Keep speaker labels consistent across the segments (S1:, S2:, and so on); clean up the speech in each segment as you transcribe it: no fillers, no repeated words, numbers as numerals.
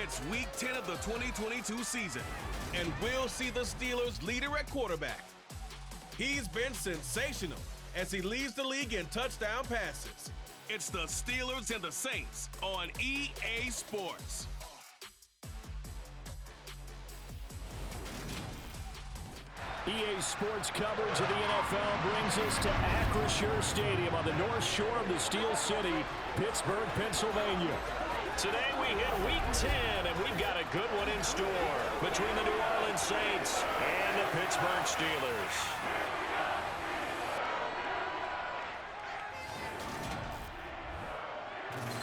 S1: It's Week 10 of the 2022 season, and we'll see the Steelers' leader at quarterback. He's been sensational as he leads the league in touchdown passes. It's the Steelers and the Saints on EA Sports.
S2: EA Sports coverage of the NFL brings us to Acrisure Stadium on the north shore of the Steel City, Pittsburgh, Pennsylvania. Today we hit Week 10, and we've got a good one in store between the New Orleans Saints and the Pittsburgh Steelers.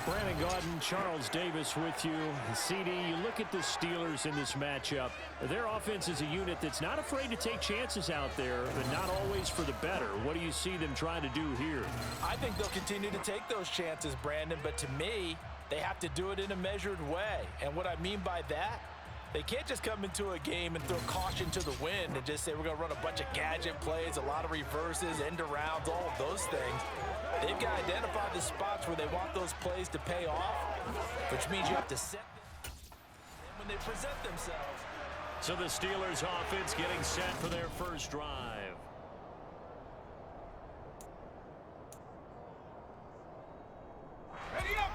S2: Brandon Gaudin, Charles Davis with you. CD, you look at the Steelers in this matchup. Their offense is a unit that's not afraid to take chances out there, but not always for the better. What do you see them trying to do here?
S3: I think they'll continue to take those chances, Brandon, but to me, they have to do it in a measured way. And what I mean by that, they can't just come into a game and throw caution to the wind and just say we're going to run a bunch of gadget plays, a lot of reverses, end arounds, all of those things. They've got to identify the spots where they want those plays to pay off, which means you have to set them when they present themselves.
S2: So the Steelers offense getting set for their first drive.
S1: Ready up!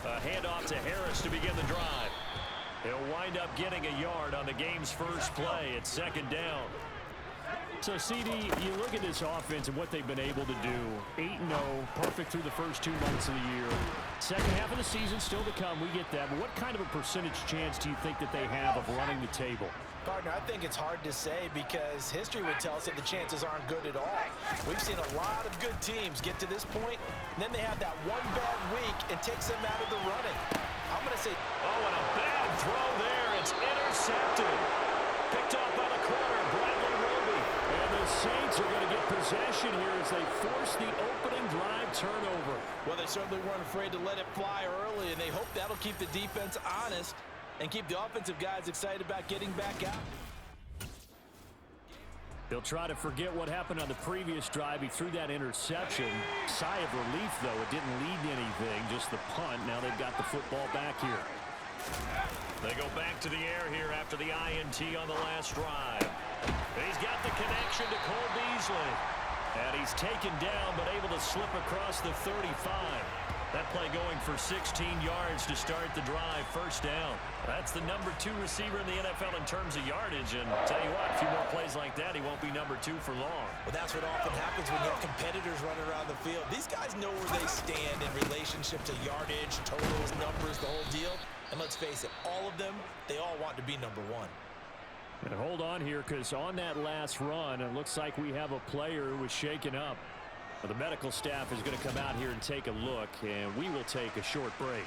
S2: A handoff to Harris to begin the drive. He'll wind up getting a yard on the game's first play. It's second down. So, CD, you look at this offense and what they've been able to do. 8-0, perfect through the first 2 months of the year. Second half of the season still to come. We get that. But what kind of a percentage chance do you think that they have of running the table?
S3: Partner, I think it's hard to say because history would tell us that the chances aren't good at all. We've seen a lot of good teams get to this point, and then they have that one bad week and takes them out of the running. I'm going to say...
S2: Oh, and a bad throw there. It's intercepted. Picked off by the corner, Bradley Roby. And the Saints are going to get possession here as they force the opening drive turnover.
S3: Well, they certainly weren't afraid to let it fly early, and they hope that'll keep the defense honest and keep the offensive guys excited about getting back out.
S2: They'll try to forget what happened on the previous drive. He threw that interception. Sigh of relief, though. It didn't lead to anything, just the punt. Now they've got the football back here. They go back to the air here after the INT on the last drive. He's got the connection to Cole Beasley. And he's taken down, but able to slip across the 35. That play going for 16 yards to start the drive, first down. That's the number 2 receiver in the NFL in terms of yardage. And tell you what, a few more plays like that, he won't be number 2 for long.
S3: Well, that's what often happens when you have competitors running around the field. These guys know where they stand in relationship to yardage, totals, numbers, the whole deal. And let's face it, all of them, they all want to be number 1.
S2: And hold on here, because on that last run, it looks like we have a player who was shaken up. Well, the medical staff is going to come out here and take a look, and we will take a short break.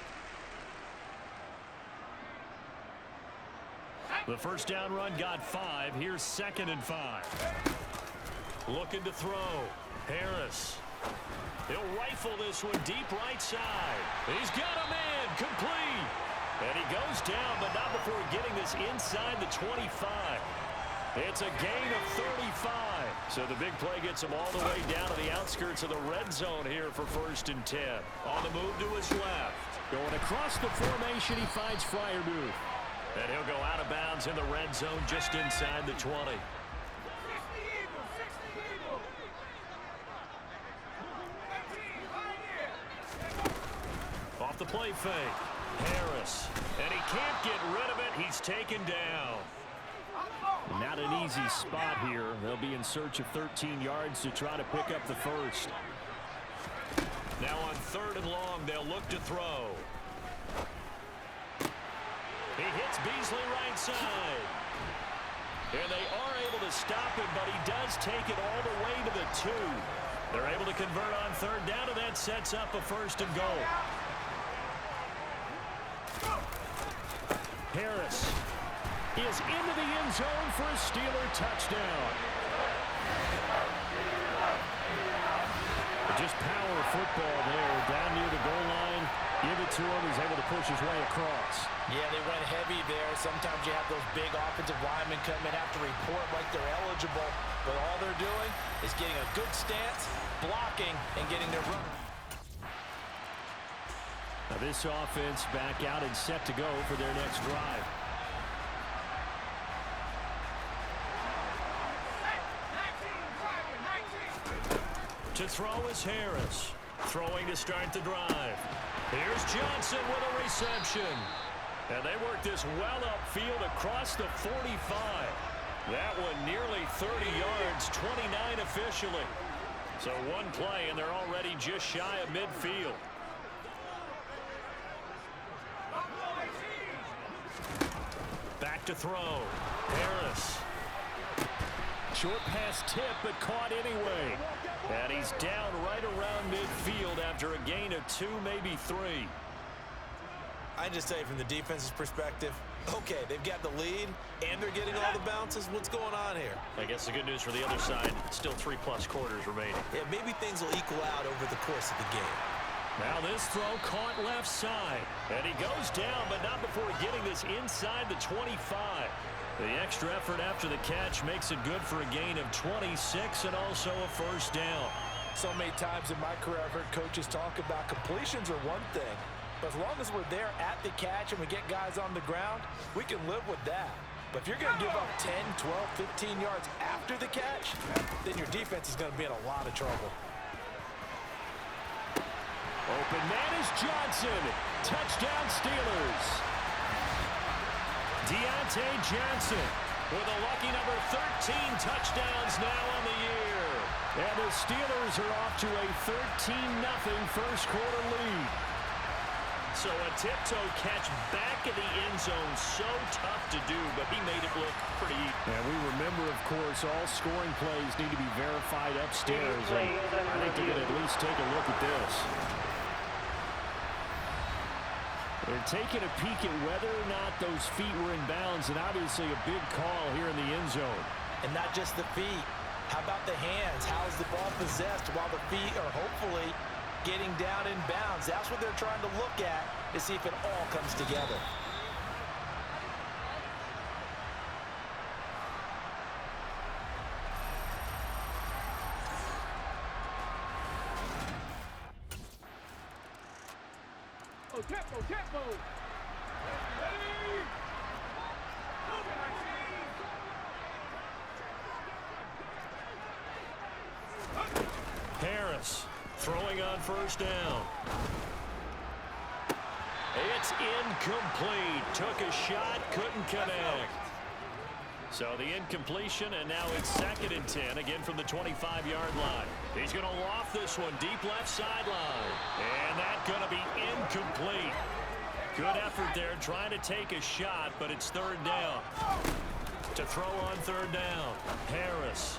S2: The first down run got 5. Here's 2nd and 5. Looking to throw. Harris. He'll rifle this one deep right side. He's got a man. Complete. And he goes down, but not before getting this inside the 25. It's a gain of 35. So the big play gets him all the way down to the outskirts of the red zone here for 1st and 10. On the move to his left. Going across the formation, he finds Freiermuth. And he'll go out of bounds in the red zone just inside the 20. Off the play fake. Harris. And he can't get rid of it. He's taken down. Not an easy spot here. They'll be in search of 13 yards to try to pick up the first. Now on 3rd and long, they'll look to throw. He hits Beasley right side. And they are able to stop him, but he does take it all the way to the 2. They're able to convert on 3rd down, and that sets up a 1st and goal. Harris is into the end zone for a Steeler touchdown. Just power football there, down near the goal line. Give it to him. He's able to push his way across.
S3: Yeah, they went heavy there. Sometimes you have those big offensive linemen come in, have to report like they're eligible. But all they're doing is getting a good stance, blocking, and getting their run.
S2: Now this offense back out and set to go for their next drive. To throw is Harris. Throwing to start the drive. Here's Johnson with a reception. And they work this well upfield across the 45. That one nearly 30 yards, 29 officially. So one play, and they're already just shy of midfield. Back to throw. Harris. Short pass tip, but caught anyway. And he's down right around midfield after a gain of 2, maybe 3.
S3: I just say from the defense's perspective, okay, they've got the lead, and they're getting all the bounces. What's going on here?
S2: I guess the good news for the other side, still 3+ quarters remaining.
S3: Yeah, maybe things will equal out over the course of the game.
S2: Now this throw caught left side. And he goes down, but not before getting this inside the 25. The extra effort after the catch makes it good for a gain of 26 and also a first down.
S3: So many times in my career, I've heard coaches talk about completions are one thing. But as long as we're there at the catch and we get guys on the ground, we can live with that. But if you're going to give up 10, 12, 15 yards after the catch, then your defense is going to be in a lot of trouble.
S2: Open man is Johnson. Touchdown Steelers. Deontay Johnson with a lucky number 13 touchdowns now on the year. And the Steelers are off to a 13-0 first quarter lead. So a tiptoe catch back in the end zone, so tough to do, but he made it look pretty easy. And we remember, of course, all scoring plays need to be verified upstairs. And I think they're going to at least take a look at this. They're taking a peek at whether or not those feet were in bounds, and obviously a big call here in the end zone.
S3: And not just the feet. How about the hands? How's the ball possessed while the feet are hopefully getting down in bounds? That's what they're trying to look at to see if it all comes together.
S4: Tempo.
S2: Harris throwing on first down. It's incomplete. Took a shot, couldn't connect. So the incompletion, and now it's 2nd and 10, again from the 25-yard line. He's going to loft this one deep left sideline. And that's going to be incomplete. Good effort there, trying to take a shot, but it's 3rd down. To throw on 3rd down, Harris.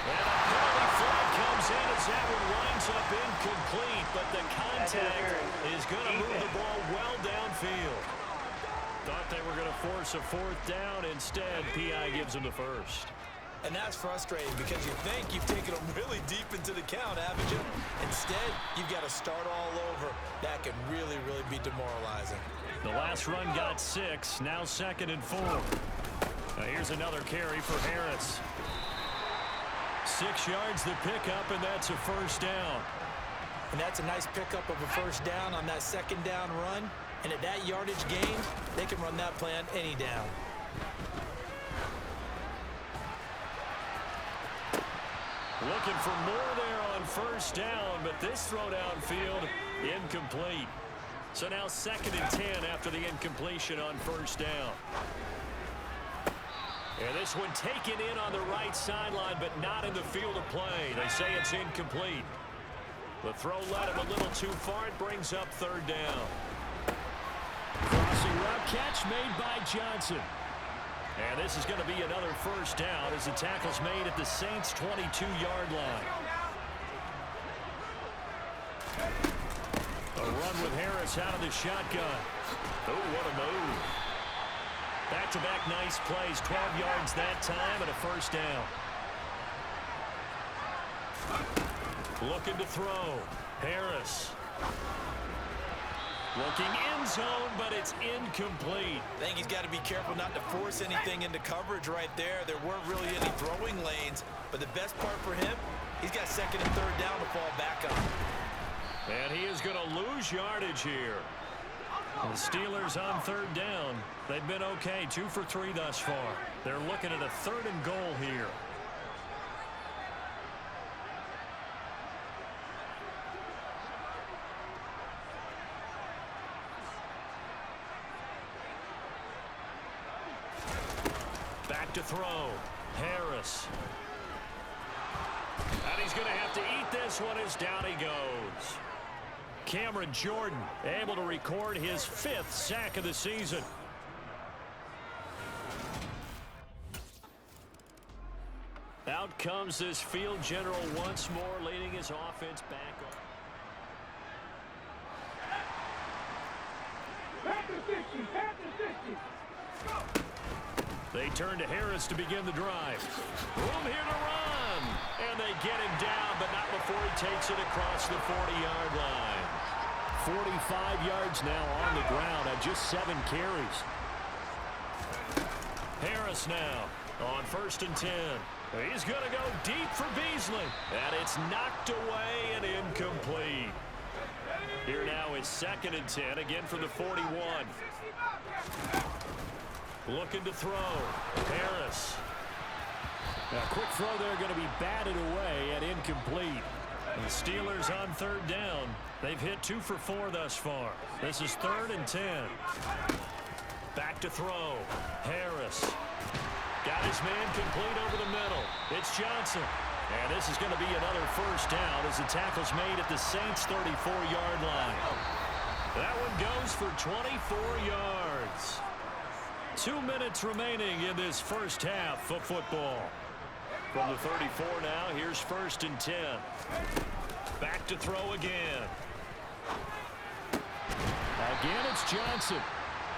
S2: And a penalty flag comes in as that one winds up incomplete, but the contact is going to move the ball well downfield. Thought they were going to force a 4th down. Instead, P.I. gives them the first.
S3: And that's frustrating because you think you've taken them really deep into the count, haven't you? Instead, you've got to start all over. That can really, really be demoralizing.
S2: The last run got 6. Now 2nd and 4. Now here's another carry for Harris. 6 yards the pickup, and that's a first down.
S3: And that's a nice pickup of a first down on that 2nd down run. And at that yardage gain, they can run that plan any down.
S2: Looking for more there on first down, but this throw downfield, incomplete. So now 2nd and 10 after the incompletion on first down. And this one taken in on the right sideline, but not in the field of play. They say it's incomplete. The throw led him a little too far. It brings up 3rd down. Crossing route catch made by Johnson. And this is going to be another first down as the tackle's made at the Saints' 22-yard line. A run with Harris out of the shotgun. Oh, what a move. Back-to-back nice plays, 12 yards that time and a first down. Looking to throw. Harris. Looking end zone, but it's incomplete.
S3: I think he's got to be careful not to force anything into coverage right there. There weren't really any throwing lanes, but the best part for him, he's got 2nd and 3rd down to fall back on.
S2: And he is going to lose yardage here. The Steelers on third down. They've been okay, 2 for 3 thus far. They're looking at a 3rd and goal here. Back to throw. Harris. And he's going to have to eat this one as down he goes. Cameron Jordan able to record his 5th sack of the season. Out comes this field general once more, leading his offense back up. They turn to Harris to begin the drive. Room here to run. And they get him down, but not before he takes it across the 40-yard line. 45 yards now on the ground on just 7 carries. Harris now on 1st and 10. He's going to go deep for Beasley. And it's knocked away and incomplete. Here now is 2nd and 10, again from the 41. Looking to throw. Harris. A quick throw there going to be batted away and incomplete. The Steelers on 3rd down. They've hit 2 for 4 thus far. This is 3rd and 10. Back to throw. Harris. Got his man complete over the middle. It's Johnson. And this is going to be another 1st down as the tackle's made at the Saints' 34-yard line. That one goes for 24 yards. 2 minutes remaining in this first half of football. From the 34 now, here's 1st and 10. Back to throw again. Again, it's Johnson.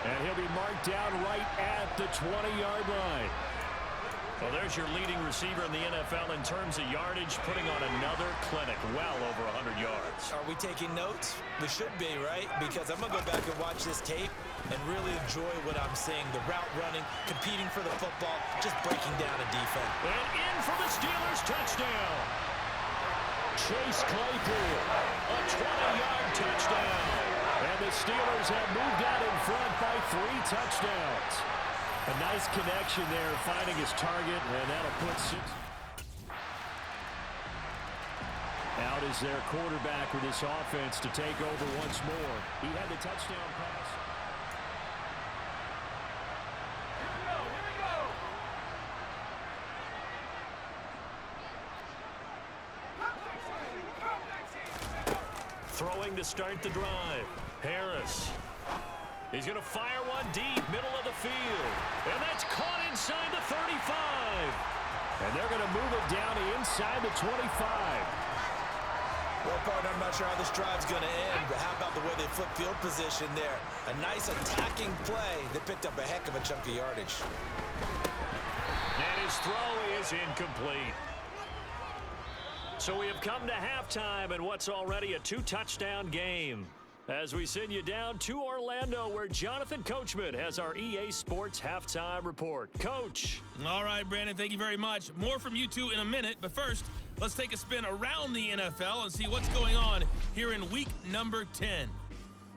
S2: And he'll be marked down right at the 20-yard line. Well, there's your leading receiver in the NFL in terms of yardage, putting on another clinic, well over 100 yards.
S3: Are we taking notes? We should be, right? Because I'm going to go back and watch this tape and really enjoy what I'm seeing. The route running, competing for the football, just breaking down a defense.
S2: And in for the Steelers touchdown. Chase Claypool, a 20-yard touchdown. And the Steelers have moved out in front by 3 touchdowns. A nice connection there, finding his target, and that'll put 6. Out is their quarterback with this offense to take over once more. He had the touchdown pass. Throwing to start the drive. Harris. He's going to fire one deep, middle of the field. And that's caught inside the 35. And they're going to move it down to inside the 25.
S3: Well, partner, I'm not sure how this drive's going to end, but how about the way they flip field position there? A nice attacking play that picked up a heck of a chunk of yardage.
S2: And his throw is incomplete. So we have come to halftime in what's already a 2-touchdown game. As we send you down to Orlando, where Jonathan Coachman has our EA Sports Halftime Report. Coach.
S4: All right, Brandon, thank you very much. More from you two in a minute, but first, let's take a spin around the NFL and see what's going on here in week number 10.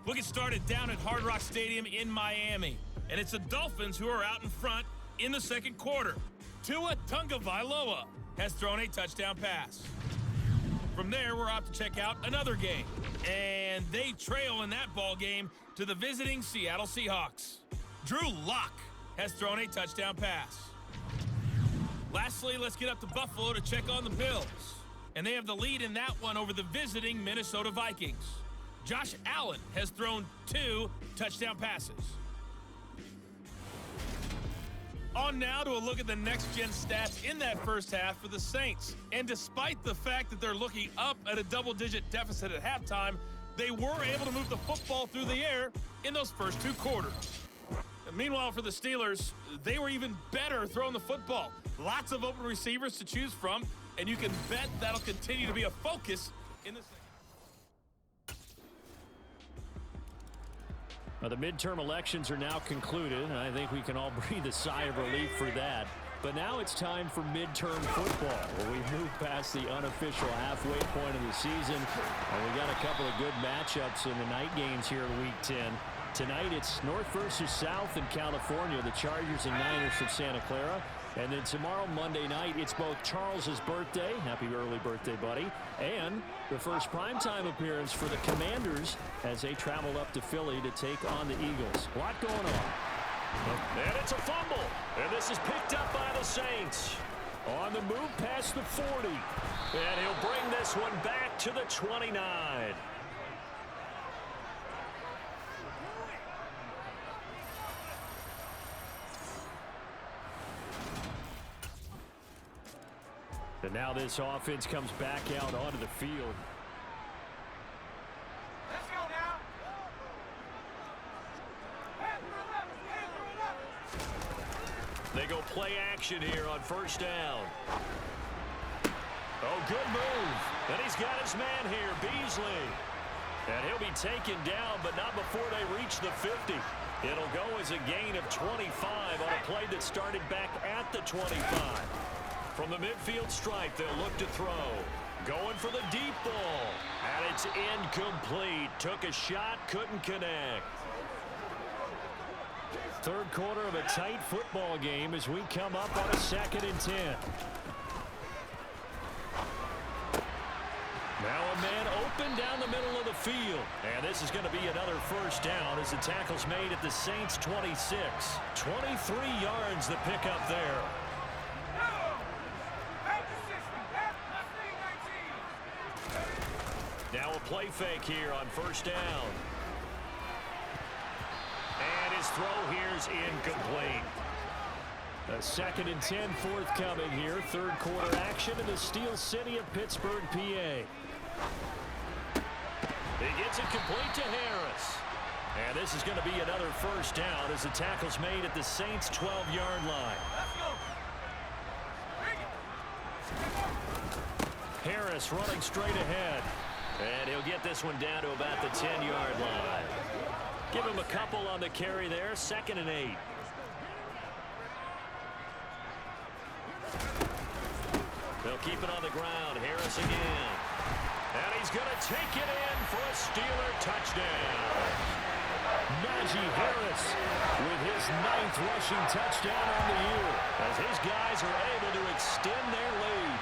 S4: We'll get started down at Hard Rock Stadium in Miami, and it's the Dolphins who are out in front in the second quarter. Tua Tagovailoa has thrown a touchdown pass. From there, we're off to check out another game, and they trail in that ball game to the visiting Seattle Seahawks. Drew Lock has thrown a touchdown pass. Lastly, let's get up to Buffalo to check on the Bills, and they have the lead in that one over the visiting Minnesota Vikings. Josh Allen has thrown 2 touchdown passes. On now to a look at the next-gen stats in that first half for the Saints. And despite the fact that they're looking up at a double-digit deficit at halftime, they were able to move the football through the air in those first 2 quarters. And meanwhile, for the Steelers, they were even better throwing the football. Lots of open receivers to choose from, and you can bet that'll continue to be a focus in the second.
S2: Well, the midterm elections are now concluded, and I think we can all breathe a sigh of relief for that. But now it's time for midterm football, where we move past the unofficial halfway point of the season. And we got a couple of good matchups in the night games here in Week 10. Tonight it's North versus South in California, the Chargers and Niners from Santa Clara. And then tomorrow, Monday night, it's both Charles's birthday, happy early birthday, buddy, and the first primetime appearance for the Commanders as they travel up to Philly to take on the Eagles. A lot going on. And it's a fumble. And this is picked up by the Saints. On the move past the 40. And he'll bring this one back to the 29. And now this offense comes back out onto the field.
S5: Let's go now.
S2: They go play action here on first down. Oh, good move. And he's got his man here, Beasley. And he'll be taken down, but not before they reach the 50. It'll go as a gain of 25 on a play that started back at the 25. From the midfield stripe, they'll look to throw. Going for the deep ball. And it's incomplete. Took a shot, couldn't connect. Third quarter of a tight football game as we come up on a 2nd and 10. Now a man open down the middle of the field. And this is going to be another first down as the tackle's made at the Saints' 26. 23 yards the pickup there. Now a play fake here on first down. And his throw here's incomplete. A 2nd and 10 forthcoming here. Third quarter action in the Steel City of Pittsburgh, PA. He gets it complete to Harris. And this is going to be another first down as the tackle's made at the Saints' 12-yard line. Harris running straight ahead. And he'll get this one down to about the 10-yard line. Give him a couple on the carry there. 2nd and 8. They'll keep it on the ground. Harris again. And he's going to take it in for a Steeler touchdown. Najee Harris with his 9th rushing touchdown on the year as his guys are able to extend their lead.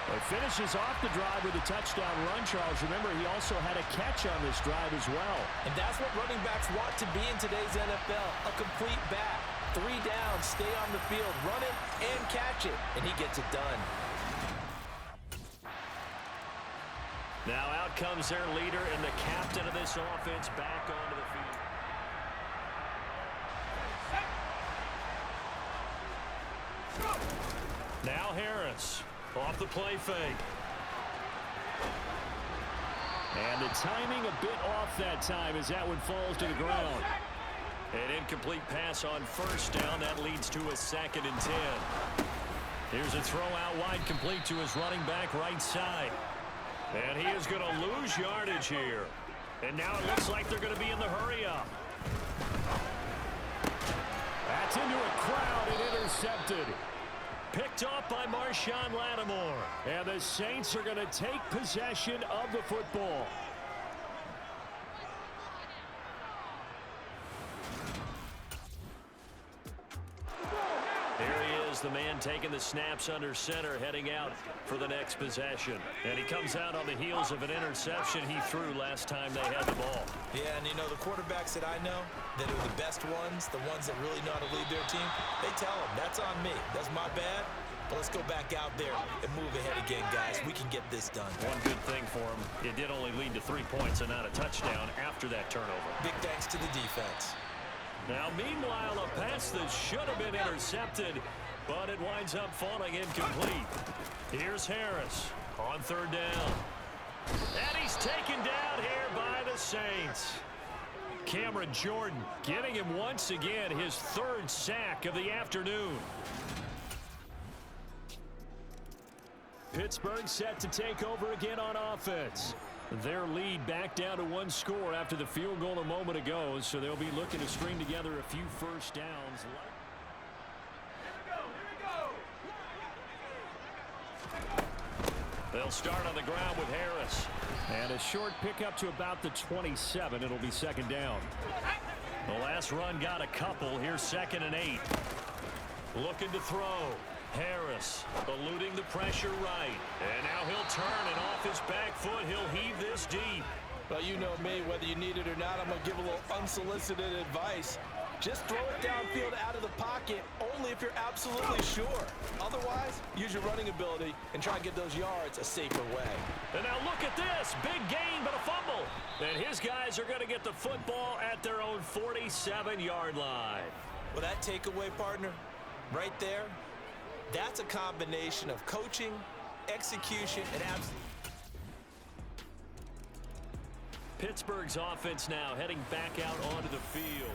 S2: He finishes off the drive with a touchdown run, Charles. Remember, he also had a catch on this drive as well.
S3: And that's what running backs want to be in today's NFL, a complete back. 3 downs, stay on the field, run it, and catch it, and he gets it done.
S2: Now out comes their leader and the captain of this offense back onto the field. Now Harris off the play fake. And the timing a bit off that time as that one falls to the ground. An incomplete pass on first down. That leads to a 2nd and 10. Here's a throw out wide complete to his running back right side. And he is going to lose yardage here. And now it looks like they're going to be in the hurry up. That's into a crowd and intercepted. Picked off by Marshawn Lattimore. And the Saints are going to take possession of the football. There he is, the man taking the snaps under center, heading out for the next possession. And he comes out on the heels of an interception he threw last time they had the ball.
S3: Yeah, and you know, the quarterbacks that I know that are the best ones, the ones that really know how to lead their team, they tell them, that's on me. That's my bad. But let's go back out there and move ahead again, guys. We can get this done.
S2: One good thing for him, it did only lead to 3 points and not a touchdown after that turnover.
S3: Big thanks to the defense.
S2: Now, meanwhile, a pass that should have been intercepted, but it winds up falling incomplete. Here's Harris on third down. And he's taken down here by the Saints. Cameron Jordan getting him once again his 3rd sack of the afternoon. Pittsburgh set to take over again on offense. Their lead back down to 1 score after the field goal a moment ago, so they'll be looking to string together a few first downs. They'll start on the ground with Harris.
S5: And a short pickup to about the 27. It'll be second down.
S2: The last run got a couple. Here's 2nd and 8. Looking to throw. Harris eluding the pressure right. And now he'll turn, and off his back foot, he'll heave this deep.
S3: Well, you know me, whether you need it or not, I'm going to give a little unsolicited advice. Just throw it downfield out of the pocket only if you're absolutely sure. Otherwise, use your running ability and try and get those yards a safer way.
S2: And now look at this. Big gain, but a fumble. And his guys are going to get the football at their own 47-yard line.
S3: Well, that takeaway, partner, right there, that's a combination of coaching, execution, and absolute.
S2: Pittsburgh's offense now heading back out onto the field.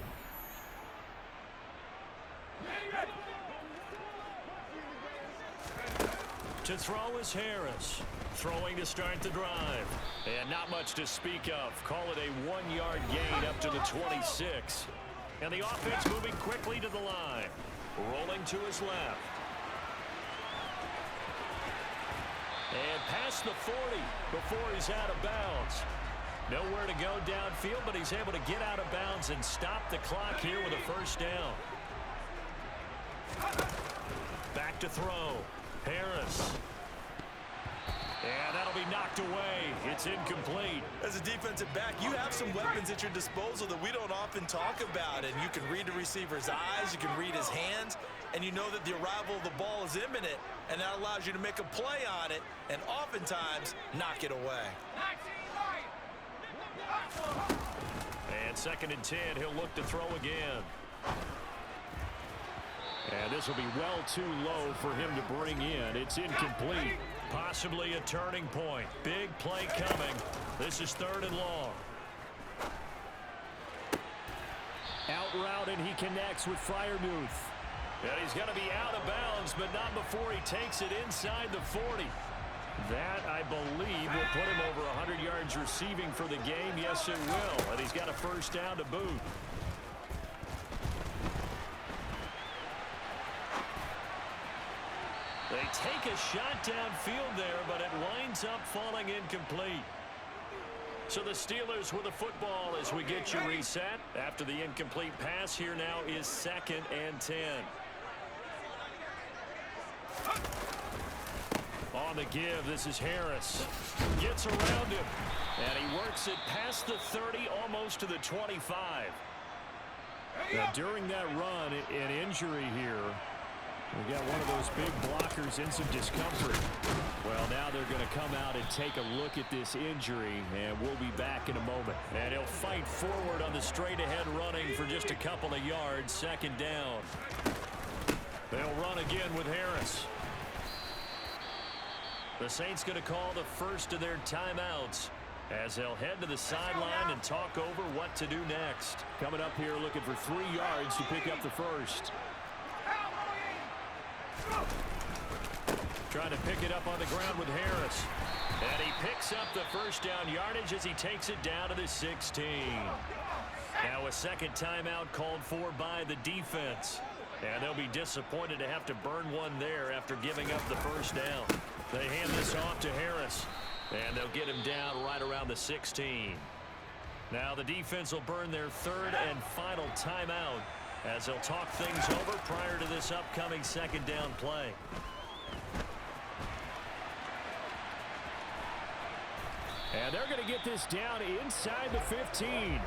S2: To throw is Harris. Throwing to start the drive. And not much to speak of. Call it a 1-yard gain up to the 26. And the offense moving quickly to the line. Rolling to his left. And past the 40 before he's out of bounds. Nowhere to go downfield, but he's able to get out of bounds and stop the clock here with a first down. Back to throw. Harris. And that'll be knocked away. It's incomplete.
S3: As a defensive back, you have some weapons at your disposal that we don't often talk about. And you can read the receiver's eyes, you can read his hands, and you know that the arrival of the ball is imminent, and that allows you to make a play on it and oftentimes knock it away.
S2: And 2nd and 10, he'll look to throw again.
S5: And this will be well too low for him to bring in. It's incomplete.
S2: Possibly a turning point. Big play coming. This is 3rd and long.
S5: Out route, and he connects with Freiermuth.
S2: And he's going to be out of bounds, but not before he takes it inside the 40. That, I believe, will put him over 100 yards receiving for the game. Yes, it will. And he's got a first down to boot. They take a shot downfield there, but it winds up falling incomplete. So the Steelers with the football as we get you reset. After the incomplete pass, here now is 2nd and 10. On the give, this is Harris. Gets around him, and he works it past the 30, almost to the 25.
S5: Now, during that run, an injury here. We got one of those big blockers in some discomfort. Well, now they're going to come out and take a look at this injury, and we'll be back in a moment.
S2: And he'll fight forward on the straight-ahead running for just a couple of yards. 2nd down. They'll run again with Harris. The Saints going to call the first of their timeouts as they'll head to the sideline and talk over what to do next.
S5: Coming up here looking for 3 yards to pick up the first.
S2: Trying to pick it up on the ground with Harris. And he picks up the first down yardage as he takes it down to the 16. Now a second timeout called for by the defense. And they'll be disappointed to have to burn one there after giving up the first down. They hand this off to Harris. And they'll get him down right around the 16. Now the defense will burn their 3rd and final timeout as they'll talk things over prior to this upcoming 2nd down play.
S5: And they're going to get this down inside the 15.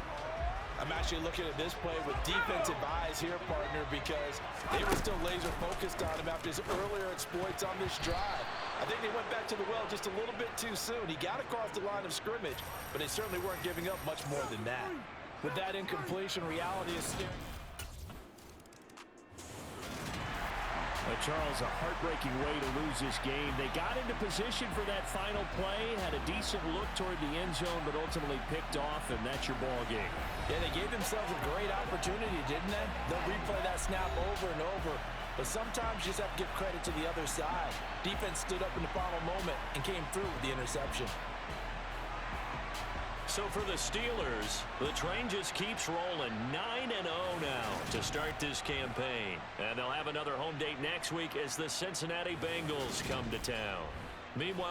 S3: I'm actually looking at this play with defensive eyes here, partner, because they were still laser focused on him after his earlier exploits on this drive. I think they went back to the well just a little bit too soon. He got across the line of scrimmage, but they certainly weren't giving up much more than that. With that incompletion, reality is staring.
S5: Charles, a heartbreaking way to lose this game. They got into position for that final play, had a decent look toward the end zone, but ultimately picked off, and that's your ball game.
S3: Yeah, they gave themselves a great opportunity, didn't they? They'll replay that snap over and over, but sometimes you just have to give credit to the other side. Defense stood up in the final moment and came through with the interception.
S2: So for the Steelers, the train just keeps rolling 9-0 now to start this campaign. And they'll have another home date next week as the Cincinnati Bengals come to town. Meanwhile,